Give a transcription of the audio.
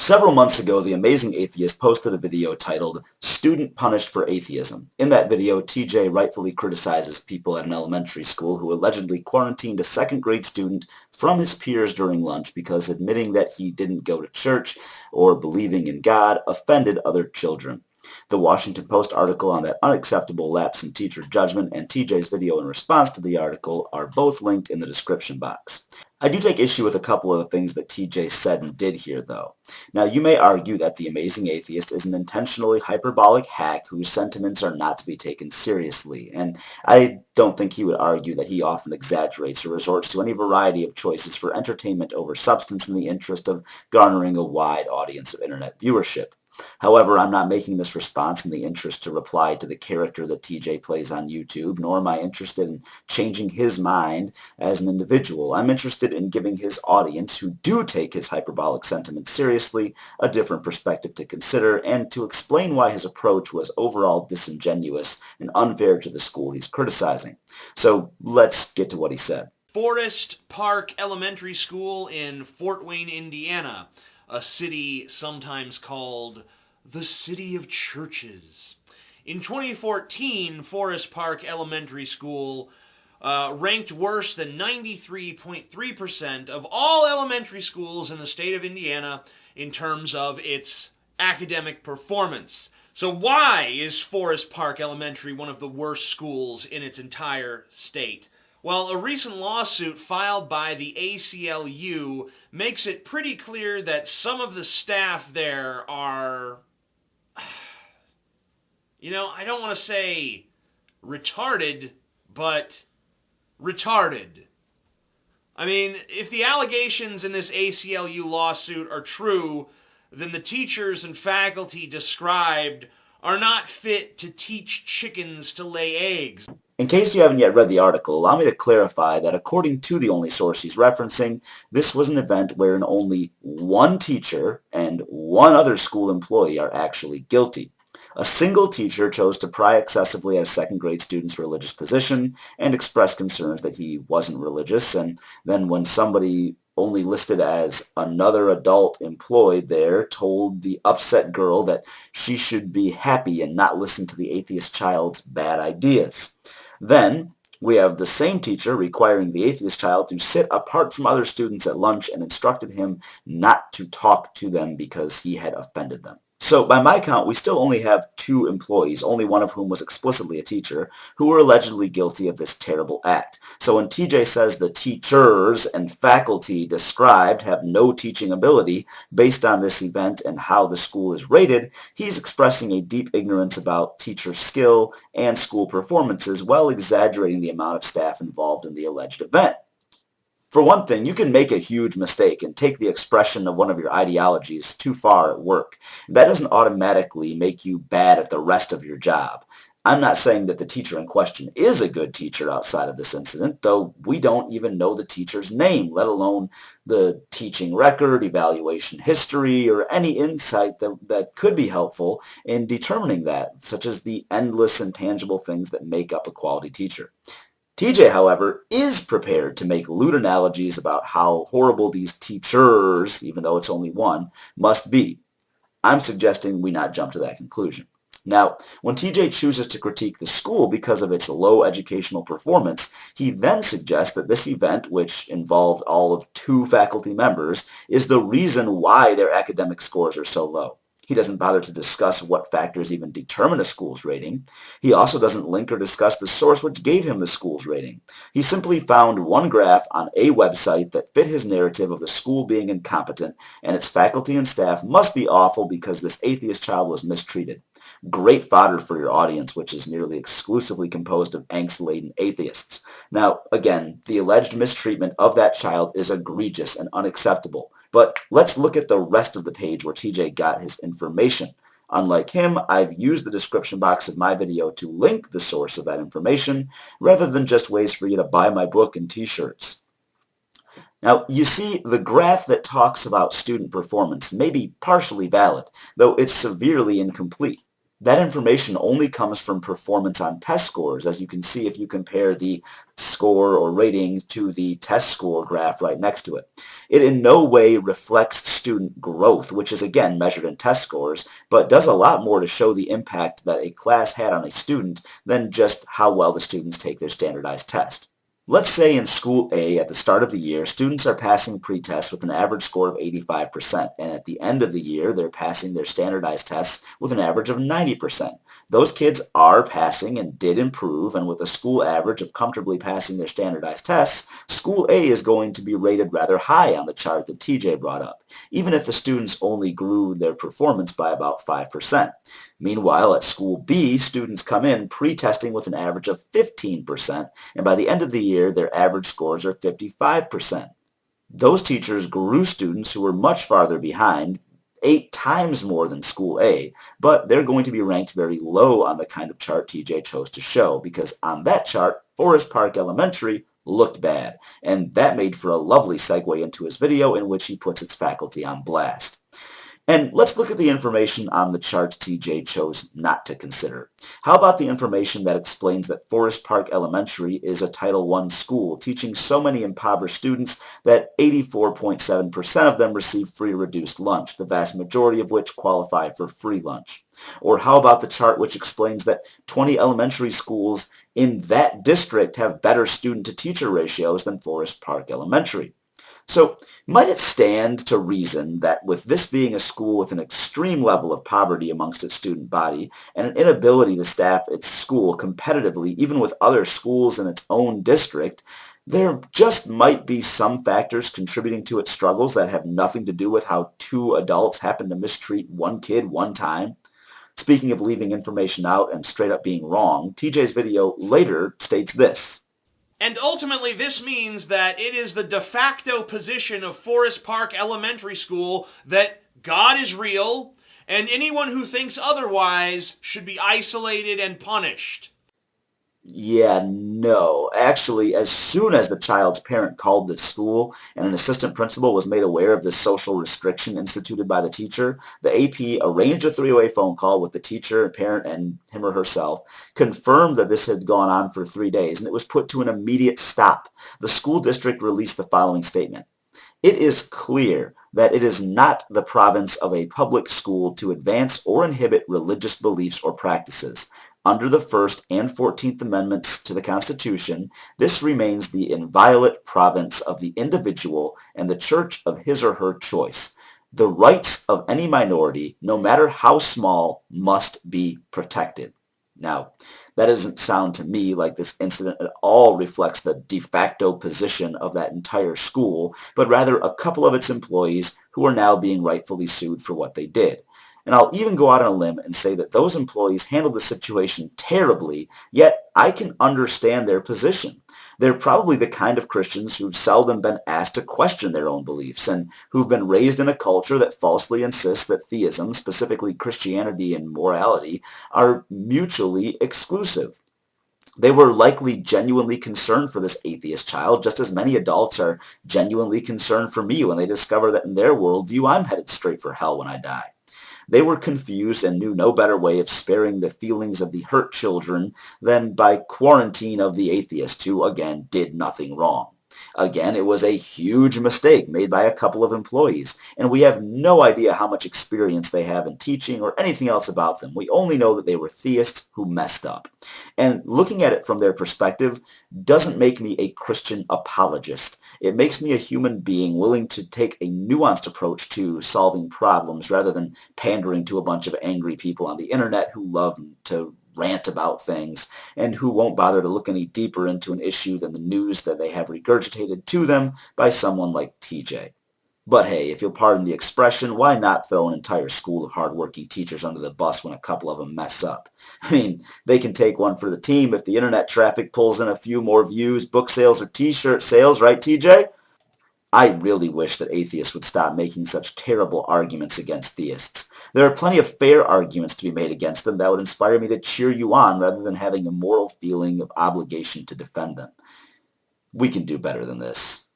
Several months ago, the Amazing Atheist posted a video titled "Student Punished for Atheism." In that video, TJ rightfully criticizes people at an elementary school who allegedly quarantined a second-grade student from his peers during lunch because admitting that he didn't go to church or believing in God offended other children. The Washington Post article on that unacceptable lapse in teacher judgment and TJ's video in response to the article are both linked in the description box. I do take issue with a couple of the things that TJ said and did here, though. Now, you may argue that the Amazing Atheist is an intentionally hyperbolic hack whose sentiments are not to be taken seriously, and I don't think he would argue that he often exaggerates or resorts to any variety of choices for entertainment over substance in the interest of garnering a wide audience of internet viewership. However, I'm not making this response in the interest to reply to the character that TJ plays on YouTube, nor am I interested in changing his mind as an individual. I'm interested in giving his audience, who do take his hyperbolic sentiments seriously, a different perspective to consider and to explain why his approach was overall disingenuous and unfair to the school he's criticizing. So let's get to what he said. Forest Park Elementary School in Fort Wayne, Indiana, a city sometimes called the City of Churches. In 2014, Forest Park Elementary School ranked worse than 93.3% of all elementary schools in the state of Indiana in terms of its academic performance. So why is Forest Park Elementary one of the worst schools in its entire state? Well, a recent lawsuit filed by the ACLU makes it pretty clear that some of the staff there are, I don't want to say retarded, but retarded. I mean, if the allegations in this ACLU lawsuit are true, then the teachers and faculty described are not fit to teach chickens to lay eggs. In case you haven't yet read the article, allow me to clarify that according to the only source he's referencing, this was an event wherein only one teacher and one other school employee are actually guilty. A single teacher chose to pry excessively at a second-grade student's religious position and express concerns that he wasn't religious, and then when somebody only listed as another adult employed there told the upset girl that she should be happy and not listen to the atheist child's bad ideas. Then, we have the same teacher requiring the atheist child to sit apart from other students at lunch and instructed him not to talk to them because he had offended them. So by my count, we still only have two employees, only one of whom was explicitly a teacher, who were allegedly guilty of this terrible act. So when TJ says the teachers and faculty described have no teaching ability based on this event and how the school is rated, he's expressing a deep ignorance about teacher skill and school performances while exaggerating the amount of staff involved in the alleged event. For one thing, you can make a huge mistake and take the expression of one of your ideologies too far at work. That doesn't automatically make you bad at the rest of your job. I'm not saying that the teacher in question is a good teacher outside of this incident, though we don't even know the teacher's name, let alone the teaching record, evaluation history, or any insight that could be helpful in determining that, such as the endless intangible things that make up a quality teacher. TJ, however, is prepared to make lewd analogies about how horrible these teachers, even though it's only one, must be. I'm suggesting we not jump to that conclusion. Now, when TJ chooses to critique the school because of its low educational performance, he then suggests that this event, which involved all of 2 faculty members, is the reason why their academic scores are so low. He doesn't bother to discuss what factors even determine a school's rating. He also doesn't link or discuss the source which gave him the school's rating. He simply found one graph on a website that fit his narrative of the school being incompetent and its faculty and staff must be awful because this atheist child was mistreated. Great fodder for your audience, which is nearly exclusively composed of angst-laden atheists. Now, again, the alleged mistreatment of that child is egregious and unacceptable. But let's look at the rest of the page where TJ got his information. Unlike him, I've used the description box of my video to link the source of that information, rather than just ways for you to buy my book and t-shirts. Now, you see, the graph that talks about student performance may be partially valid, though it's severely incomplete. That information only comes from performance on test scores, as you can see if you compare the score or rating to the test score graph right next to it. It in no way reflects student growth, which is again measured in test scores, but does a lot more to show the impact that a class had on a student than just how well the students take their standardized test. Let's say in School A at the start of the year, students are passing pre-tests with an average score of 85%, and at the end of the year, they're passing their standardized tests with an average of 90%. Those kids are passing and did improve, and with a school average of comfortably passing their standardized tests, School A is going to be rated rather high on the chart that TJ brought up, even if the students only grew their performance by about 5%. Meanwhile, at School B, students come in pre-testing with an average of 15%, and by the end of the year, their average scores are 55%. Those teachers grew students who were much farther behind, 8 times more than School A, but they're going to be ranked very low on the kind of chart TJ chose to show, because on that chart, Forest Park Elementary looked bad, and that made for a lovely segue into his video in which he puts its faculty on blast. And let's look at the information on the chart TJ chose not to consider. How about the information that explains that Forest Park Elementary is a Title I school, teaching so many impoverished students that 84.7% of them receive free or reduced lunch, the vast majority of which qualify for free lunch? Or how about the chart which explains that 20 elementary schools in that district have better student-to-teacher ratios than Forest Park Elementary? So, might it stand to reason that with this being a school with an extreme level of poverty amongst its student body and an inability to staff its school competitively even with other schools in its own district, there just might be some factors contributing to its struggles that have nothing to do with how 2 adults happen to mistreat one kid one time? Speaking of leaving information out and straight up being wrong, TJ's video later states this. And ultimately, this means that it is the de facto position of Forest Park Elementary School that God is real, and anyone who thinks otherwise should be isolated and punished. Yeah, no. Actually, as soon as the child's parent called the school and an assistant principal was made aware of this social restriction instituted by the teacher, the AP arranged a three-way phone call with the teacher, parent, and him or herself, confirmed that this had gone on for 3 days, and it was put to an immediate stop. The school district released the following statement. It is clear that it is not the province of a public school to advance or inhibit religious beliefs or practices. Under the First and 14th Amendments to the Constitution, this remains the inviolate province of the individual and the church of his or her choice. The rights of any minority, no matter how small, must be protected. Now, that doesn't sound to me like this incident at all reflects the de facto position of that entire school, but rather a couple of its employees who are now being rightfully sued for what they did. And I'll even go out on a limb and say that those employees handled the situation terribly, yet I can understand their position. They're probably the kind of Christians who've seldom been asked to question their own beliefs and who've been raised in a culture that falsely insists that theism, specifically Christianity and morality, are mutually exclusive. They were likely genuinely concerned for this atheist child, just as many adults are genuinely concerned for me when they discover that in their worldview I'm headed straight for hell when I die. They were confused and knew no better way of sparing the feelings of the hurt children than by quarantine of the atheists who, again, did nothing wrong. Again, it was a huge mistake made by a couple of employees, and we have no idea how much experience they have in teaching or anything else about them. We only know that they were theists who messed up. And looking at it from their perspective doesn't make me a Christian apologist. It makes me a human being willing to take a nuanced approach to solving problems rather than pandering to a bunch of angry people on the internet who love to rant about things and who won't bother to look any deeper into an issue than the news that they have regurgitated to them by someone like TJ. But hey, if you'll pardon the expression, why not throw an entire school of hardworking teachers under the bus when a couple of them mess up? I mean, they can take one for the team if the internet traffic pulls in a few more views, book sales, or t-shirt sales, right TJ? I really wish that atheists would stop making such terrible arguments against theists. There are plenty of fair arguments to be made against them that would inspire me to cheer you on rather than having a moral feeling of obligation to defend them. We can do better than this.